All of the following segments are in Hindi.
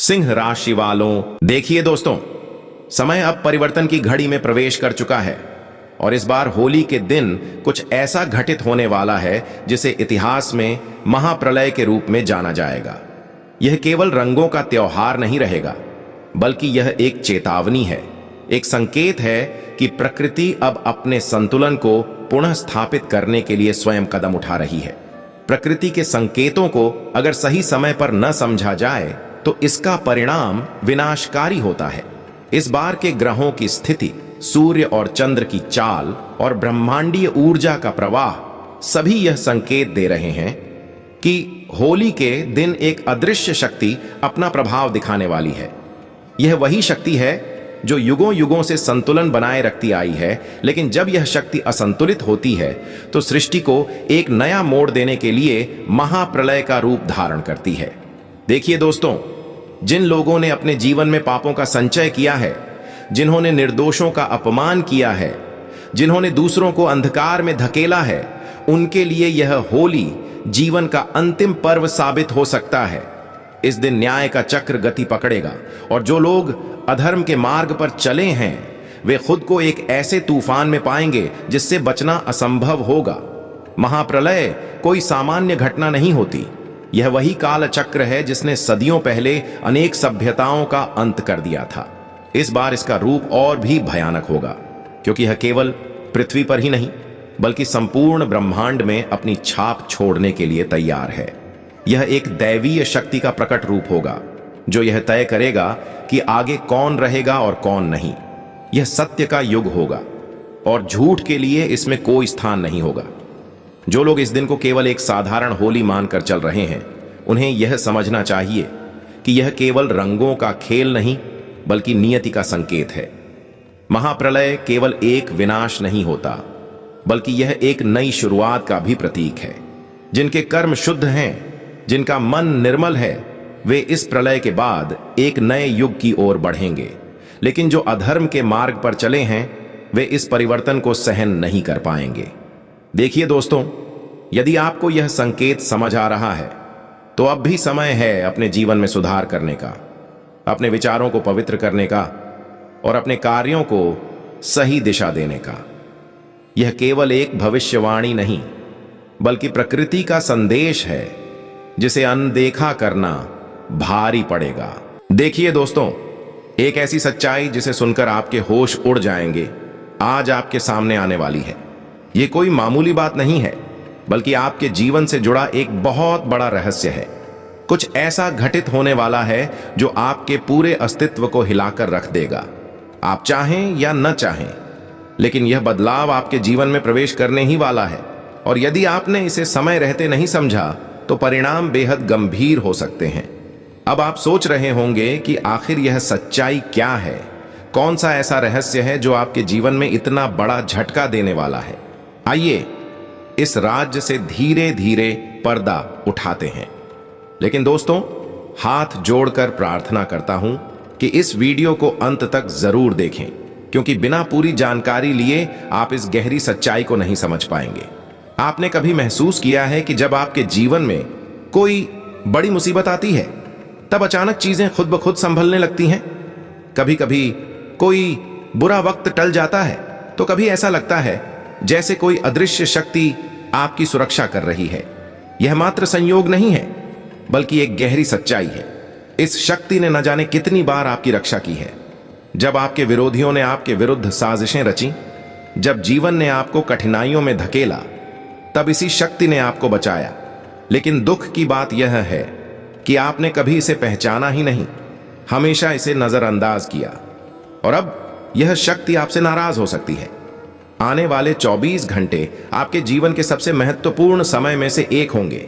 सिंह राशि वालों, देखिए दोस्तों, समय अब परिवर्तन की घड़ी में प्रवेश कर चुका है और इस बार होली के दिन कुछ ऐसा घटित होने वाला है जिसे इतिहास में महाप्रलय के रूप में जाना जाएगा। यह केवल रंगों का त्योहार नहीं रहेगा, बल्कि यह एक चेतावनी है, एक संकेत है कि प्रकृति अब अपने संतुलन को पुनः स्थापित करने के लिए स्वयं कदम उठा रही है। प्रकृति के संकेतों को अगर सही समय पर न समझा जाए तो इसका परिणाम विनाशकारी होता है। इस बार के ग्रहों की स्थिति, सूर्य और चंद्र की चाल और ब्रह्मांडीय ऊर्जा का प्रवाह सभी यह संकेत दे रहे हैं कि होली के दिन एक अदृश्य शक्ति अपना प्रभाव दिखाने वाली है। यह वही शक्ति है जो युगों युगों से संतुलन बनाए रखती आई है, लेकिन जब यह शक्ति असंतुलित होती है तो सृष्टि को एक नया मोड़ देने के लिए महाप्रलय का रूप धारण करती है। देखिए दोस्तों, जिन लोगों ने अपने जीवन में पापों का संचय किया है, जिन्होंने निर्दोषों का अपमान किया है, जिन्होंने दूसरों को अंधकार में धकेला है, उनके लिए यह होली जीवन का अंतिम पर्व साबित हो सकता है। इस दिन न्याय का चक्र गति पकड़ेगा और जो लोग अधर्म के मार्ग पर चले हैं वे खुद को एक ऐसे तूफान में पाएंगे जिससे बचना असंभव होगा। महाप्रलय कोई सामान्य घटना नहीं होती, यह वही काल चक्र है जिसने सदियों पहले अनेक सभ्यताओं का अंत कर दिया था। इस बार इसका रूप और भी भयानक होगा, क्योंकि यह केवल पृथ्वी पर ही नहीं बल्कि संपूर्ण ब्रह्मांड में अपनी छाप छोड़ने के लिए तैयार है। यह एक दैवीय शक्ति का प्रकट रूप होगा जो यह तय करेगा कि आगे कौन रहेगा और कौन नहीं। यह सत्य का युग होगा और झूठ के लिए इसमें कोई स्थान नहीं होगा। जो लोग इस दिन को केवल एक साधारण होली मानकर चल रहे हैं, उन्हें यह समझना चाहिए कि यह केवल रंगों का खेल नहीं बल्कि नियति का संकेत है। महाप्रलय केवल एक विनाश नहीं होता, बल्कि यह एक नई शुरुआत का भी प्रतीक है। जिनके कर्म शुद्ध हैं, जिनका मन निर्मल है, वे इस प्रलय के बाद एक नए युग की ओर बढ़ेंगे। लेकिन जो अधर्म के मार्ग पर चले हैं, वे इस परिवर्तन को सहन नहीं कर पाएंगे। देखिए दोस्तों, यदि आपको यह संकेत समझ आ रहा है तो अब भी समय है अपने जीवन में सुधार करने का, अपने विचारों को पवित्र करने का और अपने कार्यों को सही दिशा देने का। यह केवल एक भविष्यवाणी नहीं बल्कि प्रकृति का संदेश है जिसे अनदेखा करना भारी पड़ेगा। देखिए दोस्तों, एक ऐसी सच्चाई जिसे सुनकर आपके होश उड़ जाएंगे आज आपके सामने आने वाली है। यह कोई मामूली बात नहीं है, बल्कि आपके जीवन से जुड़ा एक बहुत बड़ा रहस्य है। कुछ ऐसा घटित होने वाला है जो आपके पूरे अस्तित्व को हिलाकर रख देगा, आप चाहें या न चाहें। लेकिन यह बदलाव आपके जीवन में प्रवेश करने ही वाला है और यदि आपने इसे समय रहते नहीं समझा तो परिणाम बेहद गंभीर हो सकते हैं। अब आप सोच रहे होंगे कि आखिर यह सच्चाई क्या है, कौन सा ऐसा रहस्य है जो आपके जीवन में इतना बड़ा झटका देने वाला है। आइए इस राज्य से धीरे धीरे पर्दा उठाते हैं। लेकिन दोस्तों, हाथ जोड़कर प्रार्थना करता हूं कि इस वीडियो को अंत तक जरूर देखें, क्योंकि बिना पूरी जानकारी लिए आप इस गहरी सच्चाई को नहीं समझ पाएंगे। आपने कभी महसूस किया है कि जब आपके जीवन में कोई बड़ी मुसीबत आती है तब अचानक चीजें खुद ब खुद संभलने लगती हैं? कभी कभी कोई बुरा वक्त टल जाता है तो कभी ऐसा लगता है जैसे कोई अदृश्य शक्ति आपकी सुरक्षा कर रही है। यह मात्र संयोग नहीं है बल्कि एक गहरी सच्चाई है। इस शक्ति ने न जाने कितनी बार आपकी रक्षा की है। जब आपके विरोधियों ने आपके विरुद्ध साजिशें रची, जब जीवन ने आपको कठिनाइयों में धकेला, तब इसी शक्ति ने आपको बचाया। लेकिन दुख की बात यह है कि आपने कभी इसे पहचाना ही नहीं, हमेशा इसे नजरअंदाज किया और अब यह शक्ति आपसे नाराज हो सकती है। आने वाले 24 घंटे आपके जीवन के सबसे महत्वपूर्ण समय में से एक होंगे।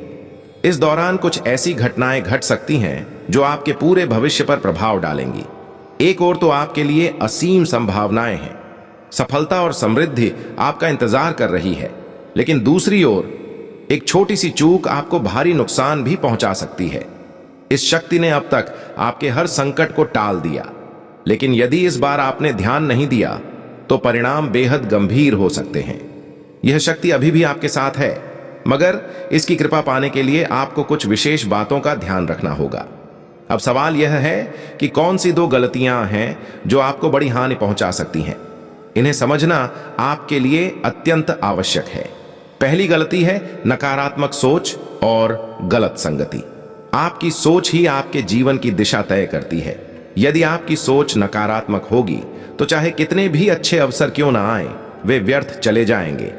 इस दौरान कुछ ऐसी घटनाएं घट सकती हैं जो आपके पूरे भविष्य पर प्रभाव डालेंगी। एक ओर तो आपके लिए असीम संभावनाएं हैं, सफलता और समृद्धि आपका इंतजार कर रही है, लेकिन दूसरी ओर एक छोटी सी चूक आपको भारी नुकसान भी पहुंचा सकती है। इस शक्ति ने अब तक आपके हर संकट को टाल दिया, लेकिन यदि इस बार आपने ध्यान नहीं दिया तो परिणाम बेहद गंभीर हो सकते हैं। यह शक्ति अभी भी आपके साथ है, मगर इसकी कृपा पाने के लिए आपको कुछ विशेष बातों का ध्यान रखना होगा। अब सवाल यह है कि कौन सी दो गलतियां हैं जो आपको बड़ी हानि पहुंचा सकती हैं। इन्हें समझना आपके लिए अत्यंत आवश्यक है। पहली गलती है नकारात्मक सोच और गलत संगति। आपकी सोच ही आपके जीवन की दिशा तय करती है। यदि आपकी सोच नकारात्मक होगी तो चाहे कितने भी अच्छे अवसर क्यों ना आए, वे व्यर्थ चले जाएंगे।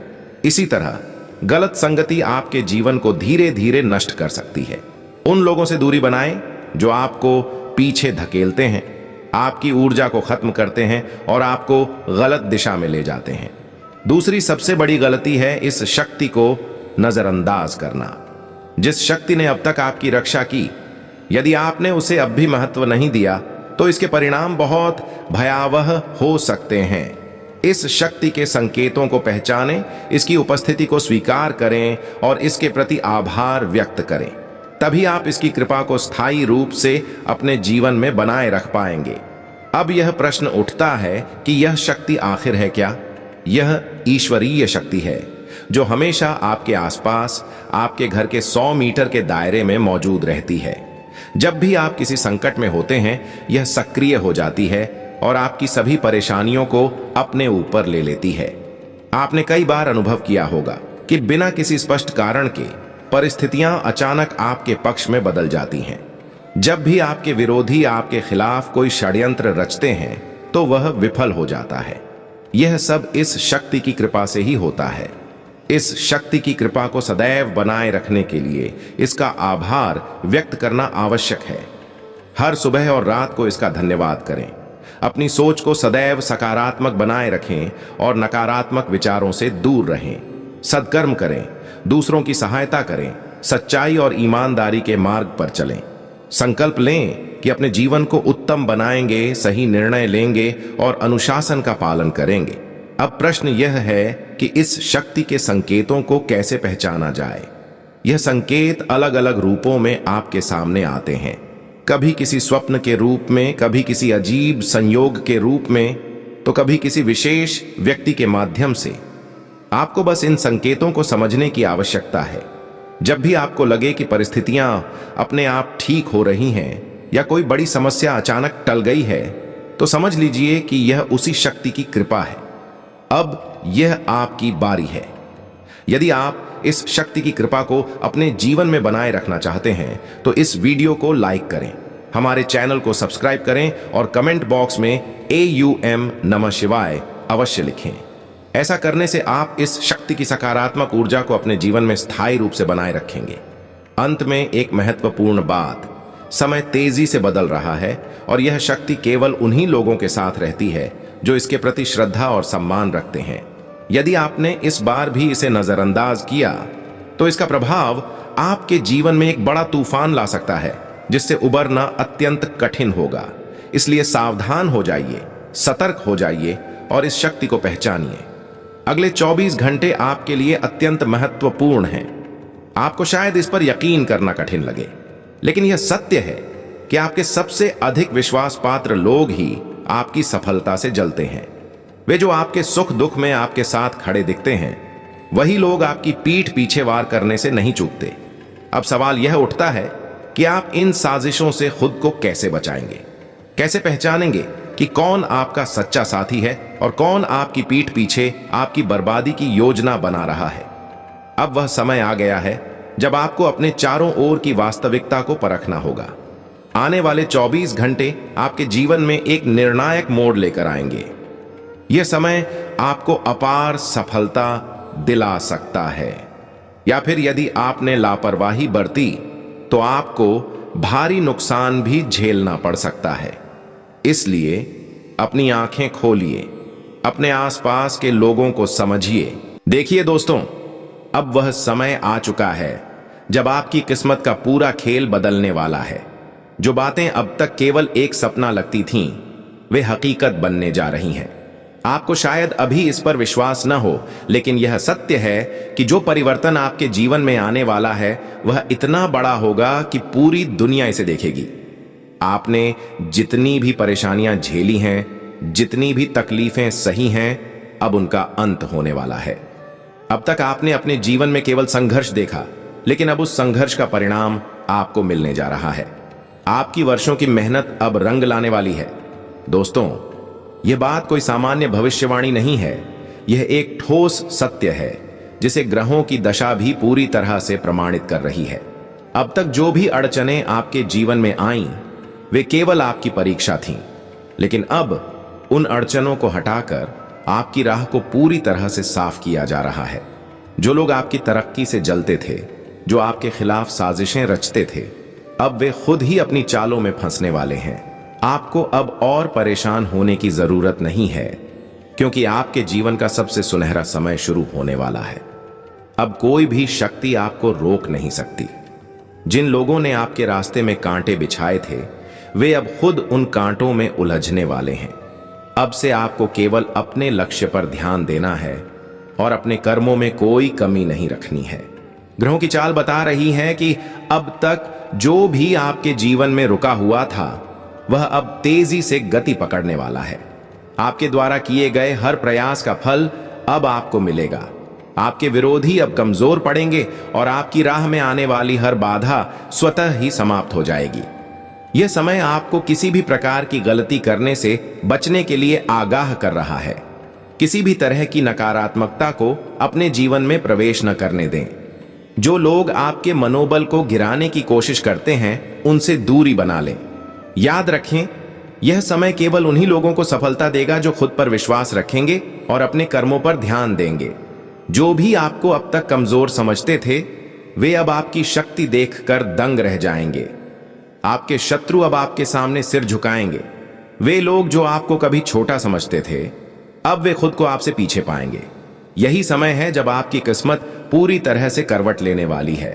इसी तरह गलत संगति आपके जीवन को धीरे धीरे नष्ट कर सकती है। उन लोगों से दूरी बनाएं जो आपको पीछे धकेलते हैं, आपकी ऊर्जा को खत्म करते हैं और आपको गलत दिशा में ले जाते हैं। दूसरी सबसे बड़ी गलती है इस शक्ति को नजरअंदाज करना। जिस शक्ति ने अब तक आपकी रक्षा की, यदि आपने उसे अब भी महत्व नहीं दिया तो इसके परिणाम बहुत भयावह हो सकते हैं। इस शक्ति के संकेतों को पहचानें, इसकी उपस्थिति को स्वीकार करें और इसके प्रति आभार व्यक्त करें। तभी आप इसकी कृपा को स्थायी रूप से अपने जीवन में बनाए रख पाएंगे। अब यह प्रश्न उठता है कि यह शक्ति आखिर है क्या? यह ईश्वरीय शक्ति है जो हमेशा आपके आसपास, आपके घर के 100 मीटर के दायरे में मौजूद रहती है। जब भी आप किसी संकट में होते हैं, यह सक्रिय हो जाती है और आपकी सभी परेशानियों को अपने ऊपर ले लेती है। आपने कई बार अनुभव किया होगा कि बिना किसी स्पष्ट कारण के परिस्थितियां अचानक आपके पक्ष में बदल जाती हैं। जब भी आपके विरोधी आपके खिलाफ कोई षड्यंत्र रचते हैं तो वह विफल हो जाता है। यह सब इस शक्ति की कृपा से ही होता है। इस शक्ति की कृपा को सदैव बनाए रखने के लिए इसका आभार व्यक्त करना आवश्यक है। हर सुबह और रात को इसका धन्यवाद करें। अपनी सोच को सदैव सकारात्मक बनाए रखें और नकारात्मक विचारों से दूर रहें। सत्कर्म करें, दूसरों की सहायता करें, सच्चाई और ईमानदारी के मार्ग पर चलें। संकल्प लें कि अपने जीवन को उत्तम बनाएंगे, सही निर्णय लेंगे और अनुशासन का पालन करेंगे। अब प्रश्न यह है कि इस शक्ति के संकेतों को कैसे पहचाना जाए। यह संकेत अलग अलग रूपों में आपके सामने आते हैं। कभी किसी स्वप्न के रूप में, कभी किसी अजीब संयोग के रूप में, तो कभी किसी विशेष व्यक्ति के माध्यम से। आपको बस इन संकेतों को समझने की आवश्यकता है। जब भी आपको लगे कि परिस्थितियां अपने आप ठीक हो रही हैं या कोई बड़ी समस्या अचानक टल गई है, तो समझ लीजिए कि यह उसी शक्ति की कृपा है। अब यह आपकी बारी है। यदि आप इस शक्ति की कृपा को अपने जीवन में बनाए रखना चाहते हैं तो इस वीडियो को लाइक करें, हमारे चैनल को सब्सक्राइब करें और कमेंट बॉक्स में AUM नमः शिवाय अवश्य लिखें। ऐसा करने से आप इस शक्ति की सकारात्मक ऊर्जा को अपने जीवन में स्थायी रूप से बनाए रखेंगे। अंत में एक महत्वपूर्ण बात, समय तेजी से बदल रहा है और यह शक्ति केवल उन्हीं लोगों के साथ रहती है जो इसके प्रति श्रद्धा और सम्मान रखते हैं। यदि आपने इस बार भी इसे नजरअंदाज किया तो इसका प्रभाव आपके जीवन में एक बड़ा तूफान ला सकता है जिससे उबरना अत्यंत कठिन होगा। इसलिए सावधान हो जाइए, सतर्क हो जाइए और इस शक्ति को पहचानिए। अगले 24 घंटे आपके लिए अत्यंत महत्वपूर्ण हैं। आपको शायद इस पर यकीन करना कठिन लगे, लेकिन यह सत्य है कि आपके सबसे अधिक विश्वास पात्र लोग ही आपकी सफलता से जलते हैं। वे जो आपके सुख दुख में आपके साथ खड़े दिखते हैं, वही लोग आपकी पीठ पीछे वार करने से नहीं चूकते। अब सवाल यह उठता है कि आप इन साजिशों से खुद को कैसे बचाएंगे, कैसे पहचानेंगे कि कौन आपका सच्चा साथी है और कौन आपकी पीठ पीछे आपकी बर्बादी की योजना बना रहा है। अब वह समय आ गया है जब आपको अपने चारों ओर की वास्तविकता को परखना होगा। आने वाले 24 घंटे आपके जीवन में एक निर्णायक मोड़ लेकर आएंगे। यह समय आपको अपार सफलता दिला सकता है, या फिर यदि आपने लापरवाही बरती तो आपको भारी नुकसान भी झेलना पड़ सकता है। इसलिए अपनी आंखें खोलिए, अपने आसपास के लोगों को समझिए। देखिए दोस्तों, अब वह समय आ चुका है जब आपकी किस्मत का पूरा खेल बदलने वाला है। जो बातें अब तक केवल एक सपना लगती थीं, वे हकीकत बनने जा रही हैं। आपको शायद अभी इस पर विश्वास न हो, लेकिन यह सत्य है कि जो परिवर्तन आपके जीवन में आने वाला है वह इतना बड़ा होगा कि पूरी दुनिया इसे देखेगी। आपने जितनी भी परेशानियां झेली हैं, जितनी भी तकलीफें सही हैं, अब उनका अंत होने वाला है। अब तक आपने अपने जीवन में केवल संघर्ष देखा, लेकिन अब उस संघर्ष का परिणाम आपको मिलने जा रहा है। आपकी वर्षों की मेहनत अब रंग लाने वाली है। दोस्तों, यह बात कोई सामान्य भविष्यवाणी नहीं है, यह एक ठोस सत्य है जिसे ग्रहों की दशा भी पूरी तरह से प्रमाणित कर रही है। अब तक जो भी अड़चनें आपके जीवन में आईं, वे केवल आपकी परीक्षा थीं, लेकिन अब उन अड़चनों को हटाकर आपकी राह को पूरी तरह से साफ किया जा रहा है। जो लोग आपकी तरक्की से जलते थे, जो आपके खिलाफ साजिशें रचते थे, अब वे खुद ही अपनी चालों में फंसने वाले हैं। आपको अब और परेशान होने की जरूरत नहीं है, क्योंकि आपके जीवन का सबसे सुनहरा समय शुरू होने वाला है। अब कोई भी शक्ति आपको रोक नहीं सकती। जिन लोगों ने आपके रास्ते में कांटे बिछाए थे, वे अब खुद उन कांटों में उलझने वाले हैं। अब से आपको केवल अपने लक्ष्य पर ध्यान देना है और अपने कर्मों में कोई कमी नहीं रखनी है। ग्रहों की चाल बता रही है कि अब तक जो भी आपके जीवन में रुका हुआ था, वह अब तेजी से गति पकड़ने वाला है। आपके द्वारा किए गए हर प्रयास का फल अब आपको मिलेगा। आपके विरोधी अब कमजोर पड़ेंगे और आपकी राह में आने वाली हर बाधा स्वतः ही समाप्त हो जाएगी। यह समय आपको किसी भी प्रकार की गलती करने से बचने के लिए आगाह कर रहा है। किसी भी तरह की नकारात्मकता को अपने जीवन में प्रवेश न करने दें। जो लोग आपके मनोबल को गिराने की कोशिश करते हैं, उनसे दूरी बना लें। याद रखें, यह समय केवल उन्हीं लोगों को सफलता देगा जो खुद पर विश्वास रखेंगे और अपने कर्मों पर ध्यान देंगे। जो भी आपको अब तक कमजोर समझते थे, वे अब आपकी शक्ति देखकर दंग रह जाएंगे। आपके शत्रु अब आपके सामने सिर झुकाएंगे। वे लोग जो आपको कभी छोटा समझते थे, अब वे खुद को आपसे पीछे पाएंगे। यही समय है जब आपकी किस्मत पूरी तरह से करवट लेने वाली है।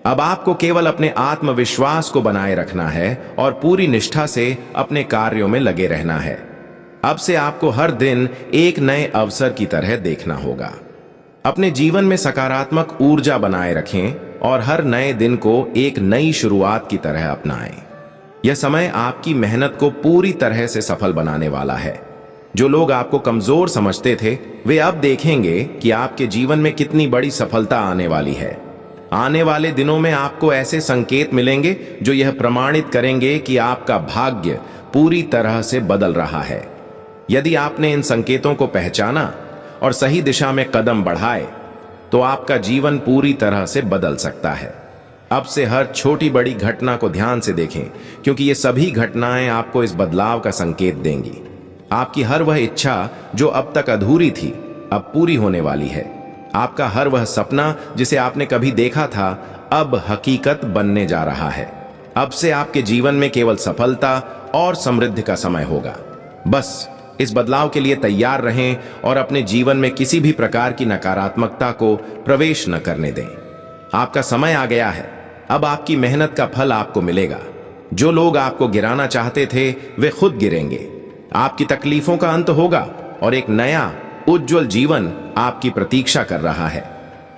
अब आपको केवल अपने आत्मविश्वास को बनाए रखना है और पूरी निष्ठा से अपने कार्यों में लगे रहना है। अब से आपको हर दिन एक नए अवसर की तरह देखना होगा। अपने जीवन में सकारात्मक ऊर्जा बनाए रखें और हर नए दिन को एक नई शुरुआत की तरह अपनाएं। यह समय आपकी मेहनत को पूरी तरह से सफल बनाने वाला है। जो लोग आपको कमजोर समझते थे, वे अब देखेंगे कि आपके जीवन में कितनी बड़ी सफलता आने वाली है। आने वाले दिनों में आपको ऐसे संकेत मिलेंगे जो यह प्रमाणित करेंगे कि आपका भाग्य पूरी तरह से बदल रहा है। यदि आपने इन संकेतों को पहचाना और सही दिशा में कदम बढ़ाए, तो आपका जीवन पूरी तरह से बदल सकता है। अब से हर छोटी बड़ी घटना को ध्यान से देखें, क्योंकि ये सभी घटनाएं आपको इस बदलाव का संकेत देंगी। आपकी हर वह इच्छा जो अब तक अधूरी थी, अब पूरी होने वाली है। आपका हर वह सपना जिसे आपने कभी देखा था, अब हकीकत बनने जा रहा है। अब से आपके जीवन में केवल सफलता और समृद्धि का समय होगा। बस इस बदलाव के लिए तैयार रहें और अपने जीवन में किसी भी प्रकार की नकारात्मकता को प्रवेश न करने दें। आपका समय आ गया है। अब आपकी मेहनत का फल आपको मिलेगा। जो लोग आपको गिराना चाहते थे, वे खुद गिरेंगे। आपकी तकलीफों का अंत होगा और एक नया उज्जवल जीवन आपकी प्रतीक्षा कर रहा है।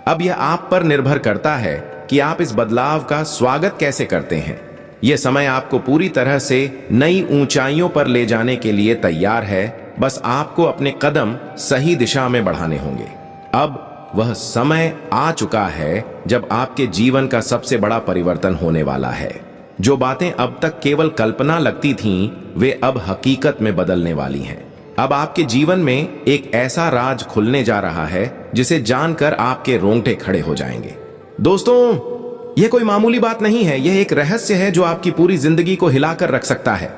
अब यह आप पर निर्भर करता है कि आप इस बदलाव का स्वागत कैसे करते हैं। यह समय आपको पूरी तरह से नई ऊंचाइयों पर ले जाने के लिए तैयार है। बस आपको अपने कदम सही दिशा में बढ़ाने होंगे। अब वह समय आ चुका है जब आपके जीवन का सबसे बड़ा परिवर्तन होने वाला है। जो बातें अब तक केवल कल्पना लगती थीं, वे अब हकीकत में बदलने वाली हैं। अब आपके जीवन में एक ऐसा राज खुलने जा रहा है जिसे जानकर आपके रोंगटे खड़े हो जाएंगे। दोस्तों, यह कोई मामूली बात नहीं है, यह एक रहस्य है जो आपकी पूरी जिंदगी को हिलाकर रख सकता है।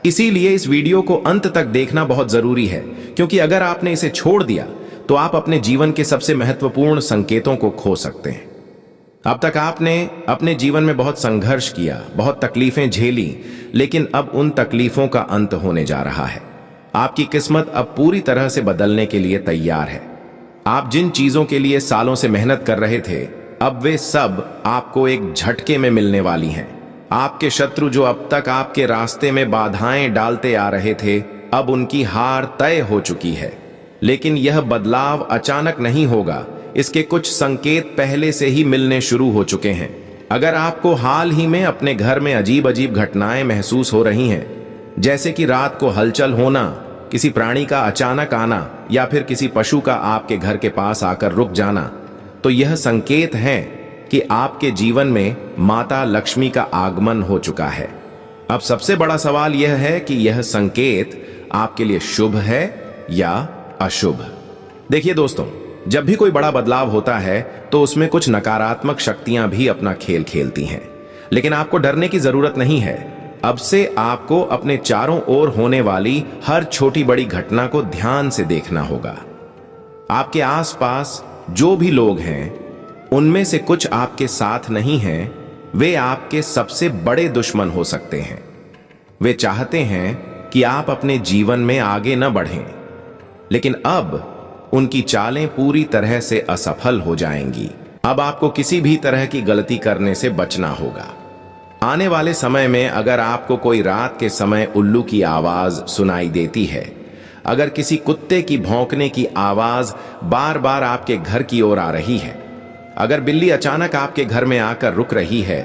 इसीलिए इस वीडियो को अंत तक देखना बहुत जरूरी है, क्योंकि अगर आपने इसे छोड़ दिया तो आप अपने जीवन के सबसे महत्वपूर्ण संकेतों को खो सकते हैं। अब तक आपने अपने जीवन में बहुत संघर्ष किया, बहुत तकलीफें झेली, लेकिन अब उन तकलीफों का अंत होने जा रहा है। आपकी किस्मत अब पूरी तरह से बदलने के लिए तैयार है। आप जिन चीजों के लिए सालों से मेहनत कर रहे थे, अब वे सब आपको एक झटके में मिलने वाली हैं। आपके शत्रु जो अब तक आपके रास्ते में बाधाएं डालते आ रहे थे, अब उनकी हार तय हो चुकी है। लेकिन यह बदलाव अचानक नहीं होगा, इसके कुछ संकेत पहले से ही मिलने शुरू हो चुके हैं। अगर आपको हाल ही में अपने घर में अजीब अजीब घटनाएं महसूस हो रही हैं, जैसे कि रात को हलचल होना, किसी प्राणी का अचानक आना या फिर किसी पशु का आपके घर के पास आकर रुक जाना, तो यह संकेत है कि आपके जीवन में माता लक्ष्मी का आगमन हो चुका है। अब सबसे बड़ा सवाल यह है कि यह संकेत आपके लिए शुभ है या अशुभ। देखिए दोस्तों, जब भी कोई बड़ा बदलाव होता है तो उसमें कुछ नकारात्मक शक्तियां भी अपना खेल खेलती हैं, लेकिन आपको डरने की जरूरत नहीं है। अब से आपको अपने चारों ओर होने वाली हर छोटी बड़ी घटना को ध्यान से देखना होगा। आपके आसपास जो भी लोग हैं, उनमें से कुछ आपके साथ नहीं हैं, वे आपके सबसे बड़े दुश्मन हो सकते हैं। वे चाहते हैं कि आप अपने जीवन में आगे न बढ़ें, लेकिन अब उनकी चालें पूरी तरह से असफल हो जाएंगी। अब आपको किसी भी तरह की गलती करने से बचना होगा। आने वाले समय में अगर आपको कोई रात के समय उल्लू की आवाज सुनाई देती है, अगर किसी कुत्ते की भौंकने की आवाज बार बार आपके घर की ओर आ रही है, अगर बिल्ली अचानक आपके घर में आकर रुक रही है,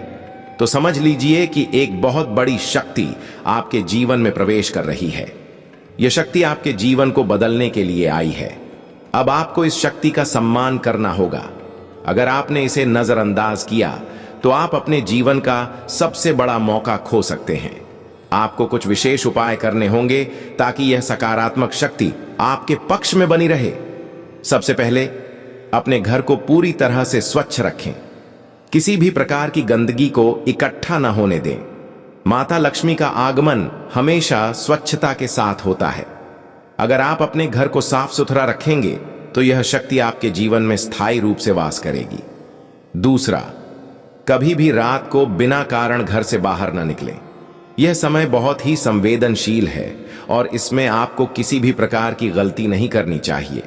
तो समझ लीजिए कि एक बहुत बड़ी शक्ति आपके जीवन में प्रवेश कर रही है। यह शक्ति आपके जीवन को बदलने के लिए आई है। अब आपको इस शक्ति का सम्मान करना होगा। अगर आपने इसे नजरअंदाज किया तो आप अपने जीवन का सबसे बड़ा मौका खो सकते हैं। आपको कुछ विशेष उपाय करने होंगे ताकि यह सकारात्मक शक्ति आपके पक्ष में बनी रहे। सबसे पहले अपने घर को पूरी तरह से स्वच्छ रखें। किसी भी प्रकार की गंदगी को इकट्ठा न होने दें। माता लक्ष्मी का आगमन हमेशा स्वच्छता के साथ होता है। अगर आप अपने घर को साफ सुथरा रखेंगे तो यह शक्ति आपके जीवन में स्थायी रूप से वास करेगी। दूसरा, कभी भी रात को बिना कारण घर से बाहर न निकलें। यह समय बहुत ही संवेदनशील है और इसमें आपको किसी भी प्रकार की गलती नहीं करनी चाहिए।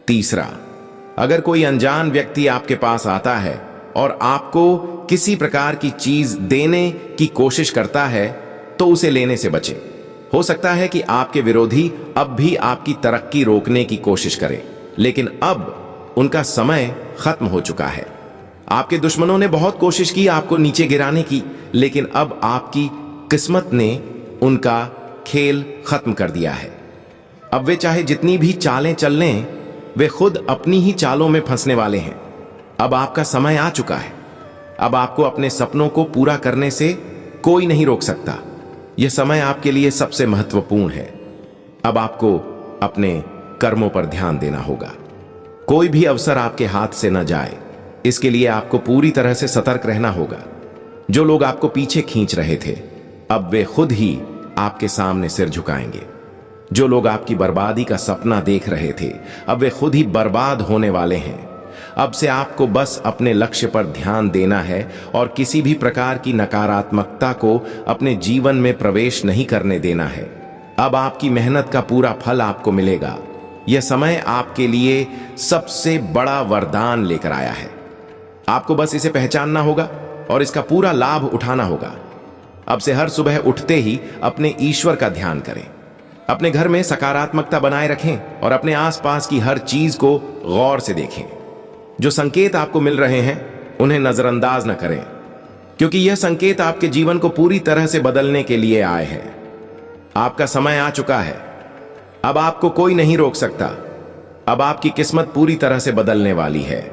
तीसरा, अगर कोई अनजान व्यक्ति आपके पास आता है और आपको किसी प्रकार की चीज देने की कोशिश करता है तो उसे लेने से बचें। हो सकता है कि आपके विरोधी अब भी आपकी तरक्की रोकने की कोशिश करें, लेकिन अब उनका समय खत्म हो चुका है। आपके दुश्मनों ने बहुत कोशिश की आपको नीचे गिराने की, लेकिन अब आपकी किस्मत ने उनका खेल खत्म कर दिया है। अब वे चाहे जितनी भी चालें चल लें, वे खुद अपनी ही चालों में फंसने वाले हैं। अब आपका समय आ चुका है। अब आपको अपने सपनों को पूरा करने से कोई नहीं रोक सकता। यह समय आपके लिए सबसे महत्वपूर्ण है। अब आपको अपने कर्मों पर ध्यान देना होगा। कोई भी अवसर आपके हाथ से न जाए, इसके लिए आपको पूरी तरह से सतर्क रहना होगा। जो लोग आपको पीछे खींच रहे थे, अब वे खुद ही आपके सामने सिर झुकाएंगे। जो लोग आपकी बर्बादी का सपना देख रहे थे, अब वे खुद ही बर्बाद होने वाले हैं। अब से आपको बस अपने लक्ष्य पर ध्यान देना है और किसी भी प्रकार की नकारात्मकता को अपने जीवन में प्रवेश नहीं करने देना है। अब आपकी मेहनत का पूरा फल आपको मिलेगा। यह समय आपके लिए सबसे बड़ा वरदान लेकर आया है। आपको बस इसे पहचानना होगा और इसका पूरा लाभ उठाना होगा। अब से हर सुबह उठते ही अपने ईश्वर का ध्यान करें। अपने घर में सकारात्मकता बनाए रखें और अपने आसपास की हर चीज को गौर से देखें। जो संकेत आपको मिल रहे हैं उन्हें नजरअंदाज न करें, क्योंकि यह संकेत आपके जीवन को पूरी तरह से बदलने के लिए आए हैं। आपका समय आ चुका है। अब आपको कोई नहीं रोक सकता। अब आपकी किस्मत पूरी तरह से बदलने वाली है।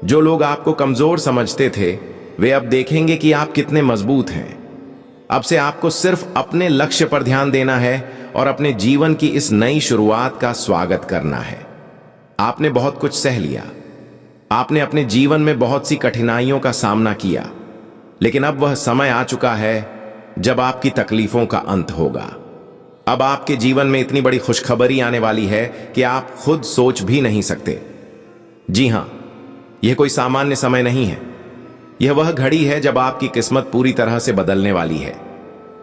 जो लोग आपको कमजोर समझते थे, वे अब देखेंगे कि आप कितने मजबूत हैं। अब से आपको सिर्फ अपने लक्ष्य पर ध्यान देना है और अपने जीवन की इस नई शुरुआत का स्वागत करना है। आपने बहुत कुछ सह लिया। आपने अपने जीवन में बहुत सी कठिनाइयों का सामना किया, लेकिन अब वह समय आ चुका है जब आपकी तकलीफों का अंत होगा। अब आपके जीवन में इतनी बड़ी खुशखबरी आने वाली है कि आप खुद सोच भी नहीं सकते। जी हां, यह कोई सामान्य समय नहीं है। यह वह घड़ी है जब आपकी किस्मत पूरी तरह से बदलने वाली है।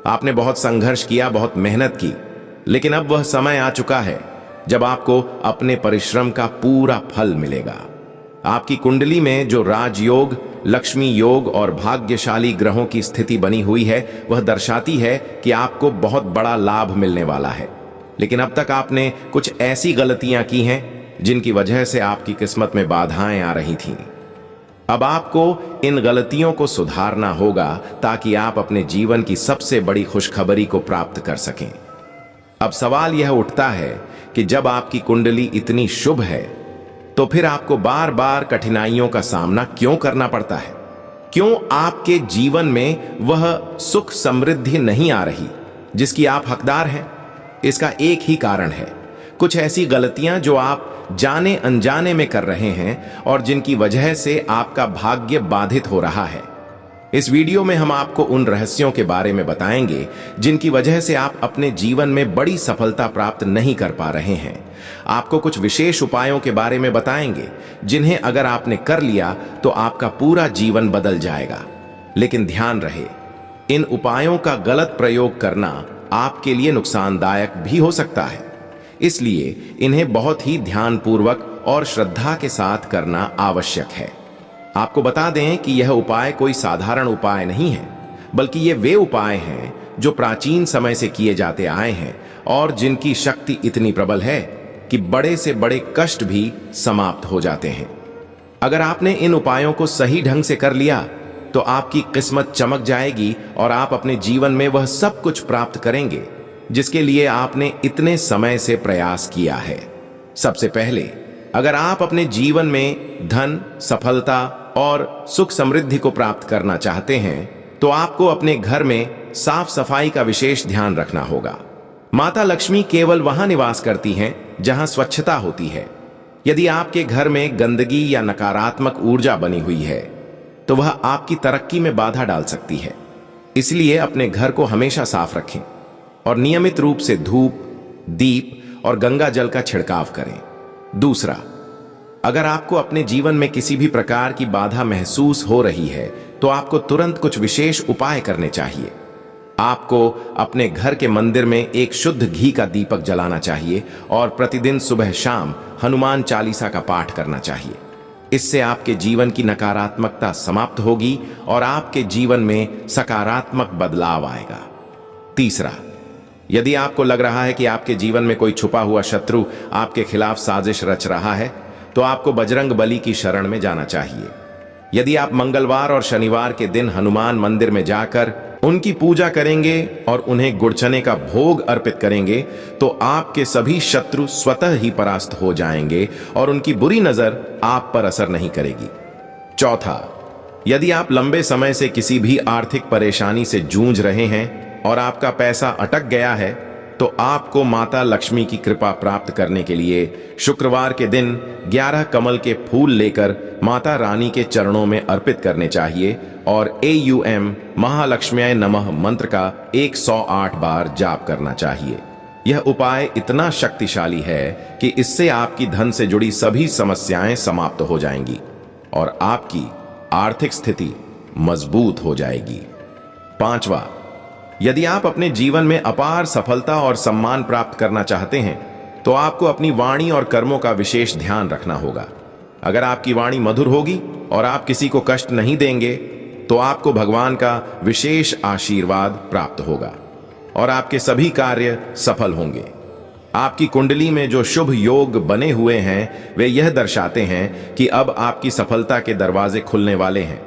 आपने बहुत संघर्ष किया, बहुत मेहनत की, लेकिन अब वह समय आ चुका है जब आपको अपने परिश्रम का पूरा फल मिलेगा। आपकी कुंडली में जो राजयोग, लक्ष्मी योग और भाग्यशाली ग्रहों की स्थिति बनी हुई है, वह दर्शाती है कि आपको बहुत बड़ा लाभ मिलने वाला है। लेकिन अब तक आपने कुछ ऐसी गलतियां की हैं जिनकी वजह से आपकी किस्मत में बाधाएं आ रही थीं। अब आपको इन गलतियों को सुधारना होगा ताकि आप अपने जीवन की सबसे बड़ी खुशखबरी को प्राप्त कर सकें। अब सवाल यह उठता है कि जब आपकी कुंडली इतनी शुभ है, तो फिर आपको बार बार कठिनाइयों का सामना क्यों करना पड़ता है? क्यों आपके जीवन में वह सुख समृद्धि नहीं आ रही जिसकी आप हकदार हैं? इसका एक ही कारण है, कुछ ऐसी गलतियां जो आप जाने अनजाने में कर रहे हैं और जिनकी वजह से आपका भाग्य बाधित हो रहा है। इस वीडियो में हम आपको उन रहस्यों के बारे में बताएंगे जिनकी वजह से आप अपने जीवन में बड़ी सफलता प्राप्त नहीं कर पा रहे हैं। आपको कुछ विशेष उपायों के बारे में बताएंगे जिन्हें अगर आपने कर लिया तो आपका पूरा जीवन बदल जाएगा। लेकिन ध्यान रहे, इन उपायों का गलत प्रयोग करना आपके लिए नुकसानदायक भी हो सकता है, इसलिए इन्हें बहुत ही ध्यानपूर्वक और श्रद्धा के साथ करना आवश्यक है। आपको बता दें कि यह उपाय कोई साधारण उपाय नहीं है, बल्कि ये वे उपाय हैं जो प्राचीन समय से किए जाते आए हैं और जिनकी शक्ति इतनी प्रबल है कि बड़े से बड़े कष्ट भी समाप्त हो जाते हैं। अगर आपने इन उपायों को सही ढंग से कर लिया तो आपकी किस्मत चमक जाएगी और आप अपने जीवन में वह सब कुछ प्राप्त करेंगे जिसके लिए आपने इतने समय से प्रयास किया है। सबसे पहले, अगर आप अपने जीवन में धन, सफलता और सुख समृद्धि को प्राप्त करना चाहते हैं तो आपको अपने घर में साफ सफाई का विशेष ध्यान रखना होगा। माता लक्ष्मी केवल वहां निवास करती हैं जहां स्वच्छता होती है। यदि आपके घर में गंदगी या नकारात्मक ऊर्जा बनी हुई है तो वह आपकी तरक्की में बाधा डाल सकती है। इसलिए अपने घर को हमेशा साफ रखें और नियमित रूप से धूप, दीप और गंगा जल का छिड़काव करें। दूसरा, अगर आपको अपने जीवन में किसी भी प्रकार की बाधा महसूस हो रही है तो आपको तुरंत कुछ विशेष उपाय करने चाहिए। आपको अपने घर के मंदिर में एक शुद्ध घी का दीपक जलाना चाहिए और प्रतिदिन सुबह शाम हनुमान चालीसा का पाठ करना चाहिए। इससे आपके जीवन की नकारात्मकता समाप्त होगी और आपके जीवन में सकारात्मक बदलाव आएगा। तीसरा, यदि आपको लग रहा है कि आपके जीवन में कोई छुपा हुआ शत्रु आपके खिलाफ साजिश रच रहा है तो आपको बजरंग बली की शरण में जाना चाहिए। यदि आप मंगलवार और शनिवार के दिन हनुमान मंदिर में जाकर उनकी पूजा करेंगे और उन्हें गुड़चने का भोग अर्पित करेंगे तो आपके सभी शत्रु स्वतः ही परास्त हो जाएंगे और उनकी बुरी नजर आप पर असर नहीं करेगी। चौथा, यदि आप लंबे समय से किसी भी आर्थिक परेशानी से जूझ रहे हैं और आपका पैसा अटक गया है तो आपको माता लक्ष्मी की कृपा प्राप्त करने के लिए शुक्रवार के दिन 11 कमल के फूल लेकर माता रानी के चरणों में अर्पित करने चाहिए और AUM महालक्ष्म्याय नमः मंत्र का 108 बार जाप करना चाहिए। यह उपाय इतना शक्तिशाली है कि इससे आपकी धन से जुड़ी सभी समस्याएं समाप्त हो जाएंगी और आपकी आर्थिक स्थिति मजबूत हो जाएगी। पांचवा, यदि आप अपने जीवन में अपार सफलता और सम्मान प्राप्त करना चाहते हैं तो आपको अपनी वाणी और कर्मों का विशेष ध्यान रखना होगा। अगर आपकी वाणी मधुर होगी और आप किसी को कष्ट नहीं देंगे तो आपको भगवान का विशेष आशीर्वाद प्राप्त होगा और आपके सभी कार्य सफल होंगे। आपकी कुंडली में जो शुभ योग बने हुए हैं वे यह दर्शाते हैं कि अब आपकी सफलता के दरवाजे खुलने वाले हैं।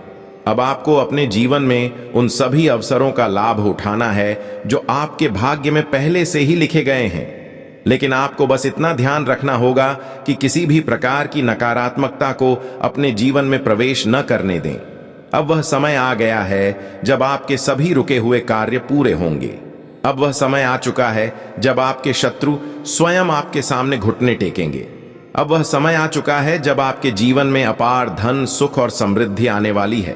अब आपको अपने जीवन में उन सभी अवसरों का लाभ उठाना है जो आपके भाग्य में पहले से ही लिखे गए हैं। लेकिन आपको बस इतना ध्यान रखना होगा कि किसी भी प्रकार की नकारात्मकता को अपने जीवन में प्रवेश न करने दें। अब वह समय आ गया है जब आपके सभी रुके हुए कार्य पूरे होंगे। अब वह समय आ चुका है जब आपके शत्रु स्वयं आपके सामने घुटने टेकेंगे। अब वह समय आ चुका है जब आपके जीवन में अपार धन, सुख और समृद्धि आने वाली है।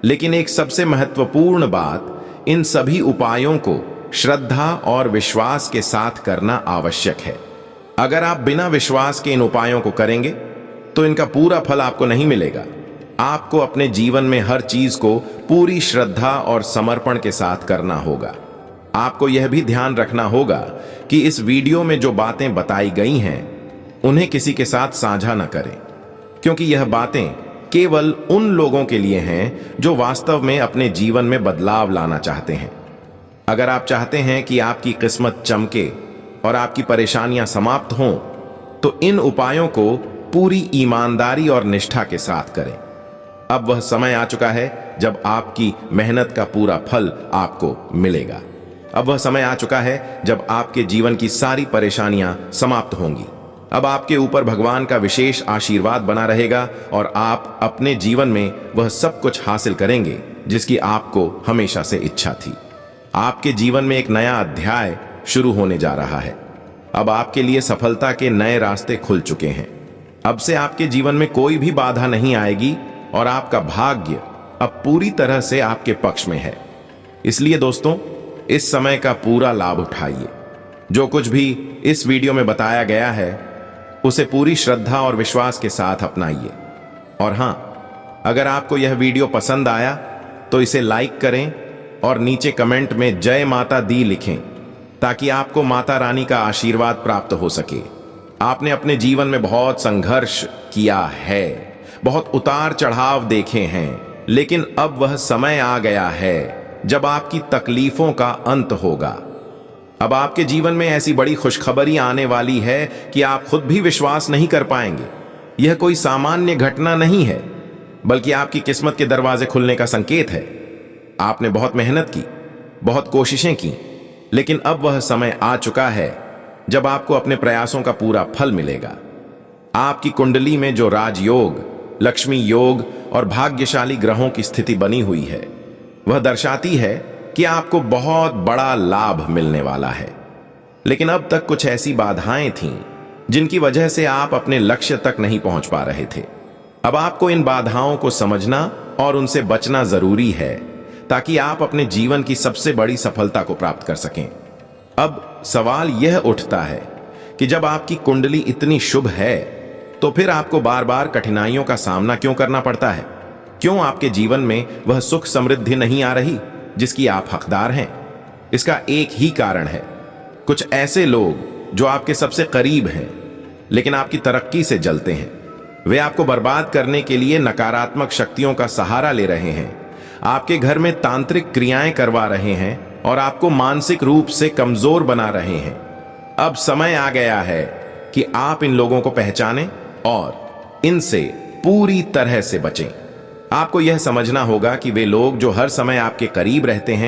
लेकिन एक सबसे महत्वपूर्ण बात, इन सभी उपायों को श्रद्धा और विश्वास के साथ करना आवश्यक है। अगर आप बिना विश्वास के इन उपायों को करेंगे तो इनका पूरा फल आपको नहीं मिलेगा। आपको अपने जीवन में हर चीज को पूरी श्रद्धा और समर्पण के साथ करना होगा। आपको यह भी ध्यान रखना होगा कि इस वीडियो में जो बातें बताई गई हैं उन्हें किसी के साथ साझा न करें, क्योंकि यह बातें केवल उन लोगों के लिए हैं जो वास्तव में अपने जीवन में बदलाव लाना चाहते हैं। अगर आप चाहते हैं कि आपकी किस्मत चमके और आपकी परेशानियां समाप्त हों तो इन उपायों को पूरी ईमानदारी और निष्ठा के साथ करें। अब वह समय आ चुका है जब आपकी मेहनत का पूरा फल आपको मिलेगा। अब वह समय आ चुका है जब आपके जीवन की सारी परेशानियां समाप्त होंगी अब आपके ऊपर भगवान का विशेष आशीर्वाद बना रहेगा और आप अपने जीवन में वह सब कुछ हासिल करेंगे जिसकी आपको हमेशा से इच्छा थी। आपके जीवन में एक नया अध्याय शुरू होने जा रहा है। अब आपके लिए सफलता के नए रास्ते खुल चुके हैं। अब से आपके जीवन में कोई भी बाधा नहीं आएगी और आपका भाग्य अब पूरी तरह से आपके पक्ष में है। इसलिए दोस्तों, इस समय का पूरा लाभ उठाइए। जो कुछ भी इस वीडियो में बताया गया है उसे पूरी श्रद्धा और विश्वास के साथ अपनाइए। और हां, अगर आपको यह वीडियो पसंद आया तो इसे लाइक करें और नीचे कमेंट में जय माता दी लिखें ताकि आपको माता रानी का आशीर्वाद प्राप्त हो सके। आपने अपने जीवन में बहुत संघर्ष किया है, बहुत उतार चढ़ाव देखे हैं, लेकिन अब वह समय आ गया है जब आपकी तकलीफों का अंत होगा। अब आपके जीवन में ऐसी बड़ी खुशखबरी आने वाली है कि आप खुद भी विश्वास नहीं कर पाएंगे। यह कोई सामान्य घटना नहीं है, बल्कि आपकी किस्मत के दरवाजे खुलने का संकेत है। आपने बहुत मेहनत की, बहुत कोशिशें की, लेकिन अब वह समय आ चुका है जब आपको अपने प्रयासों का पूरा फल मिलेगा। आपकी कुंडली में जो राजयोग, लक्ष्मी योग और भाग्यशाली ग्रहों की स्थिति बनी हुई है वह दर्शाती है कि आपको बहुत बड़ा लाभ मिलने वाला है। लेकिन अब तक कुछ ऐसी बाधाएं थीं जिनकी वजह से आप अपने लक्ष्य तक नहीं पहुंच पा रहे थे। अब आपको इन बाधाओं को समझना और उनसे बचना जरूरी है ताकि आप अपने जीवन की सबसे बड़ी सफलता को प्राप्त कर सकें। अब सवाल यह उठता है कि जब आपकी कुंडली इतनी शुभ है तो फिर आपको बार बार कठिनाइयों का सामना क्यों करना पड़ता है? क्यों आपके जीवन में वह सुख समृद्धि नहीं आ रही जिसकी आप हकदार हैं? इसका एक ही कारण है। कुछ ऐसे लोग जो आपके सबसे करीब हैं लेकिन आपकी तरक्की से जलते हैं, वे आपको बर्बाद करने के लिए नकारात्मक शक्तियों का सहारा ले रहे हैं, आपके घर में तांत्रिक क्रियाएं करवा रहे हैं और आपको मानसिक रूप से कमजोर बना रहे हैं। अब समय आ गया है कि आप इन लोगों को पहचानें और इनसे पूरी तरह से बचें। आपको यह समझना होगा कि वे लोग जो हर समय आपके करीब रहते हैं